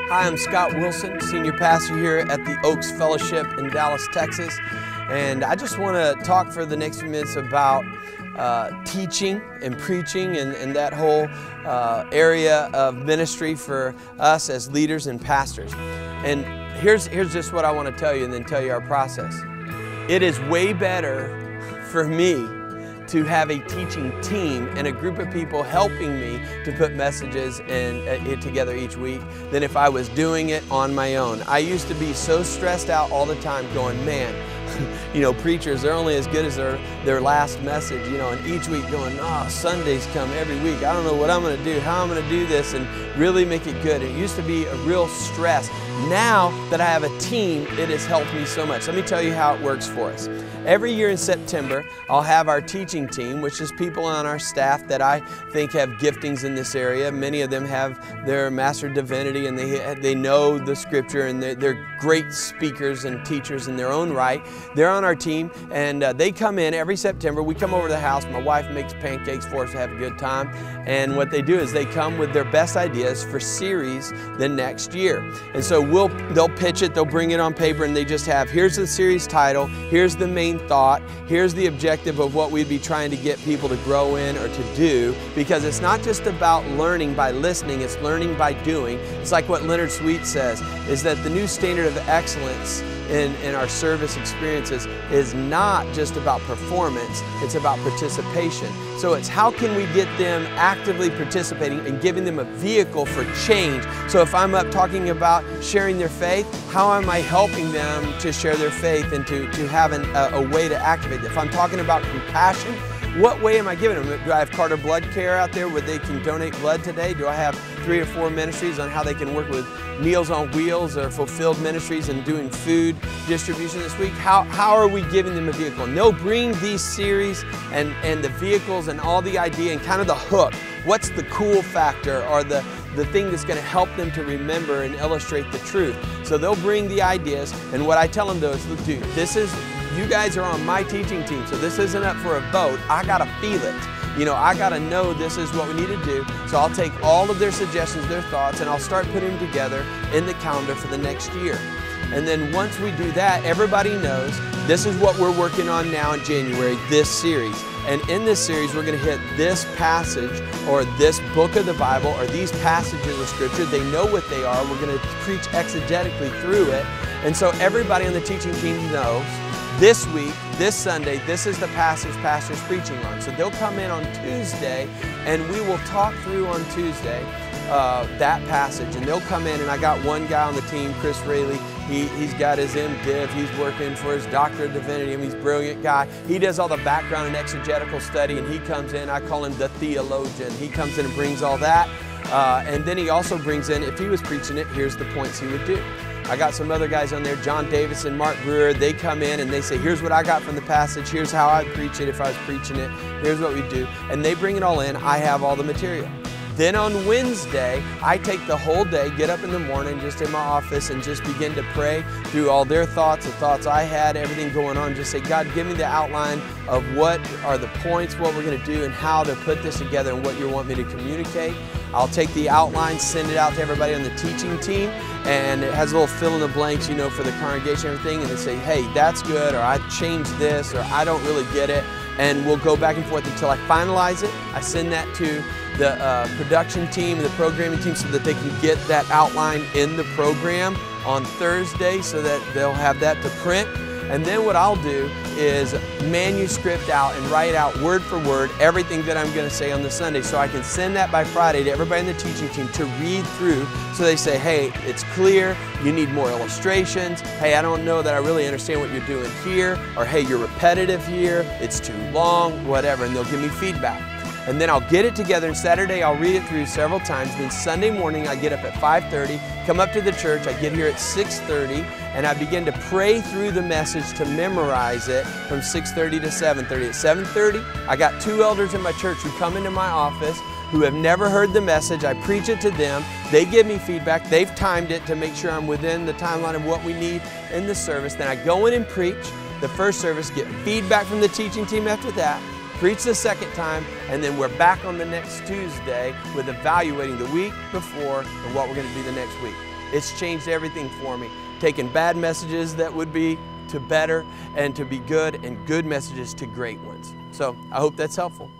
Hi, I'm Scott Wilson, Senior Pastor here at the Oaks Fellowship in Dallas, Texas. And I just want to talk for the next few minutes about teaching and preaching and that whole area of ministry for us as leaders and pastors. And here's just what I want to tell you and then tell you our process. It is way better for me to have a teaching team and a group of people helping me to put messages together each week than if I was doing it on my own. I used to be so stressed out all the time going, man, preachers, they're only as good as their last message, and each week going, Sundays come every week. I don't know what I'm going to do, how I'm going to do this and really make it good. It used to be a real stress. Now that I have a team, it has helped me so much. Let me tell you how it works for us. Every year in September, I'll have our teaching team, which is people on our staff that I think have giftings in this area. Many of them have their Master of Divinity and they know the Scripture and they're great speakers and teachers in their own right. They're on our team and they come in every September. We come over to the house. My wife makes pancakes for us to have a good time. And what they do is they come with their best ideas for series the next year. And so they'll pitch it, they'll bring it on paper, and they just have, here's the series title, here's the main thought, here's the objective of what we'd be trying to get people to grow in or to do, because it's not just about learning by listening, it's learning by doing. It's like what Leonard Sweet says, is that the new standard of excellence in our service experiences is not just about performance, it's about participation. So it's how can we get them actively participating and giving them a vehicle for change. So if I'm up talking about sharing their faith, how am I helping them to share their faith and to have a way to activate it? If I'm talking about compassion, what way am I giving them? Do I have Carter Blood Care out there where they can donate blood today? Do I have 3 or 4 ministries on how they can work with Meals on Wheels or Fulfilled Ministries and doing food distribution this week? How are we giving them a vehicle? And they'll bring these series and the vehicles and all the idea and kind of the hook. What's the cool factor or the thing that's going to help them to remember and illustrate the truth? So they'll bring the ideas, and what I tell them though is, look, dude, you guys are on my teaching team, so this isn't up for a vote. I got to feel it. I got to know this is what we need to do. So I'll take all of their suggestions, their thoughts, and I'll start putting them together in the calendar for the next year. And then once we do that, everybody knows this is what we're working on now in January, this series. And in this series, we're going to hit this passage or this book of the Bible or these passages of Scripture. They know what they are. We're going to preach exegetically through it. And so everybody on the teaching team knows this week, this Sunday, this is the passage Pastor's preaching on. So they'll come in on Tuesday and we will talk through on Tuesday that passage. And they'll come in, and I got one guy on the team, Chris Raley. He's got his MDiv. He's working for his Doctor of Divinity. He's a brilliant guy. He does all the background and exegetical study, and he comes in. I call him the theologian. He comes in and brings all that. And then he also brings in, if he was preaching it, here's the points he would do. I got some other guys on there, John Davis and Mark Brewer. They come in and they say, here's what I got from the passage. Here's how I'd preach it if I was preaching it. Here's what we do. And they bring it all in. I have all the material. Then on Wednesday, I take the whole day, get up in the morning just in my office and just begin to pray through all their thoughts, the thoughts I had, everything going on. Just say, God, give me the outline of what are the points, what we're going to do, and how to put this together and what you want me to communicate. I'll take the outline, send it out to everybody on the teaching team, and it has a little fill in the blanks, for the congregation and everything, and they say, hey, that's good, or I changed this, or I don't really get it, and we'll go back and forth until I finalize it. I send that to the production team and the programming team so that they can get that outline in the program on Thursday so that they'll have that to print. And then what I'll do is manuscript out and write out word for word everything that I'm going to say on the Sunday, so I can send that by Friday to everybody in the teaching team to read through, so they say, hey, it's clear, you need more illustrations, hey, I don't know that I really understand what you're doing here, or hey, you're repetitive here, it's too long, whatever, and they'll give me feedback. And then I'll get it together, and Saturday I'll read it through several times. Then Sunday morning I get up at 5:30, come up to the church, I get here at 6:30, and I begin to pray through the message to memorize it from 6:30 to 7:30. At 7:30, I got 2 elders in my church who come into my office who have never heard the message. I preach it to them. They give me feedback. They've timed it to make sure I'm within the timeline of what we need in the service. Then I go in and preach the first service, get feedback from the teaching team after that, preach the second time, and then we're back on the next Tuesday with evaluating the week before and what we're going to do the next week. It's changed everything for me. Taking bad messages that would be to better and to be good, and good messages to great ones. So I hope that's helpful.